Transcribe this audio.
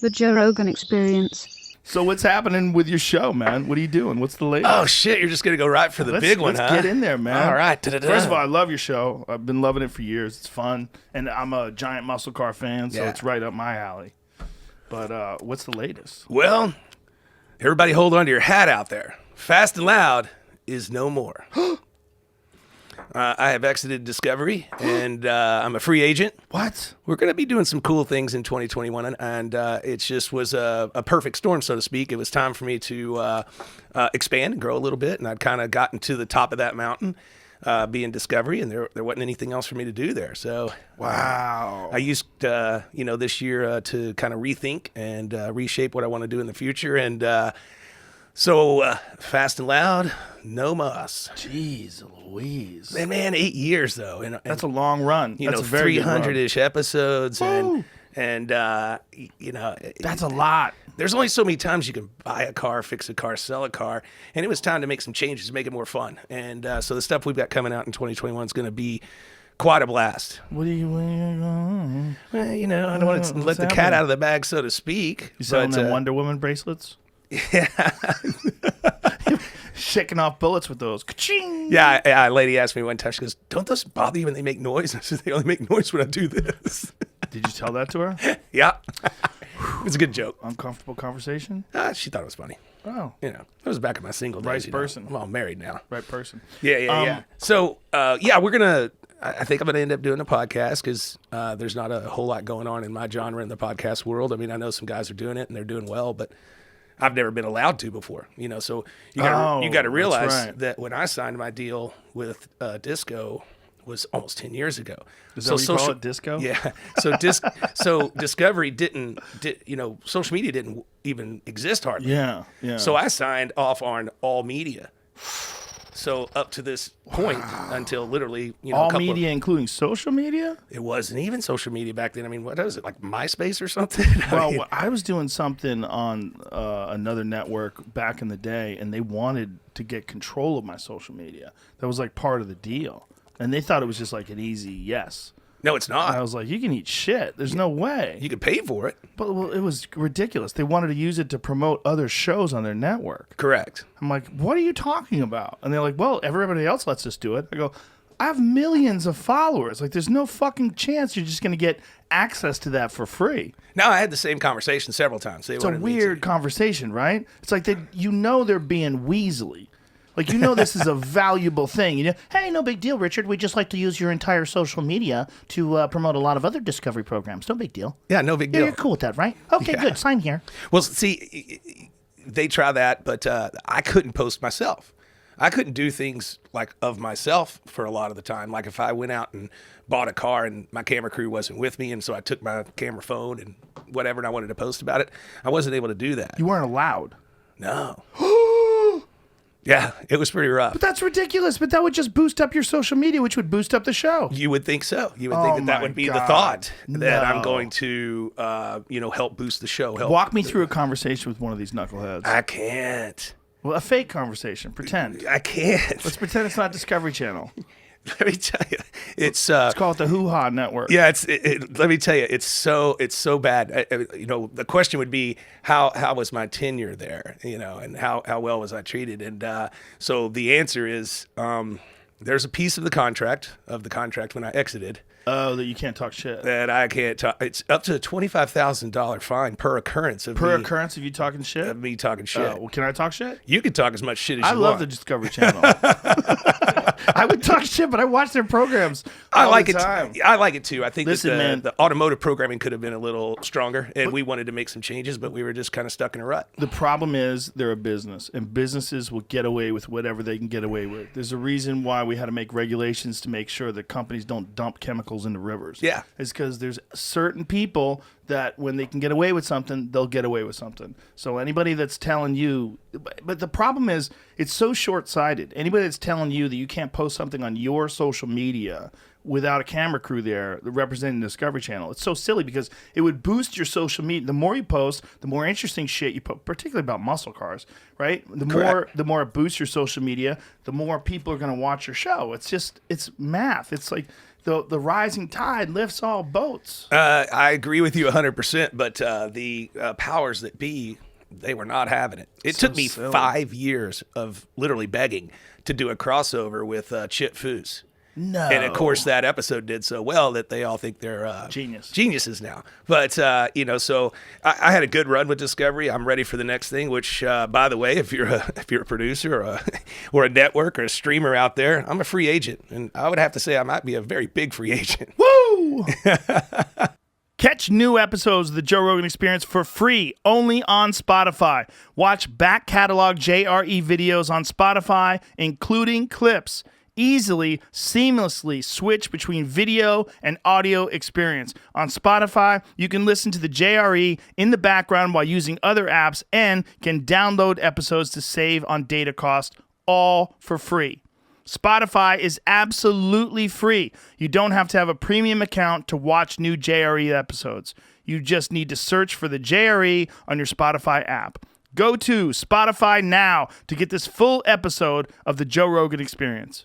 The Joe Rogan Experience. So what's happening with your show, man? What are you doing? What's the latest? Oh, shit. You're just going to go right for the big one, huh? Let's get in there, man. All right. First of all, I love your show. I've been loving it for years. It's fun. And I'm a giant muscle car fan, so it's right up my alley. But what's the latest? Well, everybody hold on to your hat out there. Fast and Loud is no more. I have exited Discovery, and I'm a free agent. What? We're going to be doing some cool things in 2021, and it just was a perfect storm, so to speak. It was time for me to expand and grow a little bit, and I'd kind of gotten to the top of that mountain, being Discovery, and there wasn't anything else for me to do there. So wow. I used this year to kind of rethink and reshape what I want to do in the future, and so Fast and Loud, no muss. Jeez Louise. Man, 8 years though. And that's a long run. You That's know, a very 300-ish episodes, Woo! and you know, that's a lot. There's only so many times you can buy a car, fix a car, sell a car, and it was time to make some changes, make it more fun. And so the stuff we've got coming out in 2021 is going to be quite a blast. What are you going? Well, you know, I don't want to let the cat out of the bag, so to speak. You selling them Wonder Woman bracelets? Yeah. Shaking off bullets with those. Ka-ching! Yeah, a lady asked me one time, she goes, "Don't those bother you when they make noise?" I said, "They only make noise when I do this." Did you tell that to her? Yeah. It was a good joke. Uncomfortable conversation? She thought it was funny. Oh. You know, it was back in my single days. Right person. Well, I'm married now. Right person. Yeah. So, we're going to, I think I'm going to end up doing a podcast because there's not a whole lot going on in my genre in the podcast world. I mean, I know some guys are doing it and they're doing well, but I've never been allowed to before, you know, so you got to realize that when I signed my deal with Disco was almost 10 years ago. Is that what you call it, Disco? Yeah. So Discovery didn't, social media didn't even exist hardly. Yeah. So I signed off on all media. So up to this point until literally, all media, including social media? It wasn't even social media back then. I mean, what was it, like MySpace or something? Well, I was doing something on another network back in the day, and they wanted to get control of my social media. That was like part of the deal. And they thought it was just like an easy yes. No, it's not. And I was like, you can eat shit. There's no way. You could pay for it. But it was ridiculous. They wanted to use it to promote other shows on their network. Correct. I'm like, what are you talking about? And they're like, well, everybody else lets us do it. I go, I have millions of followers. Like, there's no fucking chance you're just going to get access to that for free. No, I had the same conversation several times. It's a weird conversation, right? It's like they're being weaselly. Like, this is a valuable thing. Hey, no big deal, Richard. We just like to use your entire social media to promote a lot of other Discovery programs. No big deal. Yeah, no big deal. Yeah, you're cool with that, right? Okay, good. Sign here. Well, see, they try that, but I couldn't post myself. I couldn't do things like of myself for a lot of the time. Like if I went out and bought a car and my camera crew wasn't with me, and so I took my camera phone and whatever, and I wanted to post about it, I wasn't able to do that. You weren't allowed. No. Yeah, it was pretty rough. But that's ridiculous. But that would just boost up your social media, which would boost up the show. You would think so. You would think that would be the thought that I'm going to, help boost the show. Walk me through a conversation with one of these knuckleheads. I can't. Well, a fake conversation. Pretend. I can't. Let's pretend it's not Discovery Channel. Let me tell you, it's called the Hoo Ha Network. Yeah, let me tell you, it's so bad. The question would be how was my tenure there, and how well was I treated? And so the answer is there's a piece of the contract when I exited. Oh, that you can't talk shit. That I can't talk. It's up to a $25,000 fine per occurrence of occurrence of you talking shit. Of me talking shit. Well, can I talk shit? You can talk as much shit as you want. I love the Discovery Channel. I would talk shit, but I watch their programs all I like the it. time. I like it too. I think man, the automotive programming could have been a little stronger, and we wanted to make some changes, but we were just kind of stuck in a rut. The problem is they're a business, and businesses will get away with whatever they can get away with. There's a reason why we had to make regulations to make sure that companies don't dump chemicals into rivers. Yeah. It's because there's certain people that when they can get away with something, they'll get away with something. So anybody that's telling you, but the problem is it's so short-sighted. Anybody that's telling you that you can't post something on your social media without a camera crew there representing the Discovery Channel, it's so silly because it would boost your social media. The more you post, the more interesting shit you put, particularly about muscle cars, right? The more it boosts your social media, the more people are going to watch your show. It's math. It's like the rising tide lifts all boats. I agree with you 100%, but the powers that be, they were not having it. It took me silly. 5 years of literally begging to do a crossover with Chip Foose. No. And of course, that episode did so well that they all think they're geniuses now. But so I had a good run with Discovery. I'm ready for the next thing. Which, by the way, if you're a producer or a network or a streamer out there, I'm a free agent, and I would have to say I might be a very big free agent. Woo! Catch new episodes of the Joe Rogan Experience for free only on Spotify. Watch back catalog JRE videos on Spotify, including clips. Easily, seamlessly switch between video and audio experience. On Spotify, you can listen to the JRE in the background while using other apps and can download episodes to save on data cost, all for free. Spotify is absolutely free. You don't have to have a premium account to watch new JRE episodes. You just need to search for the JRE on your Spotify app. Go to Spotify now to get this full episode of the Joe Rogan Experience.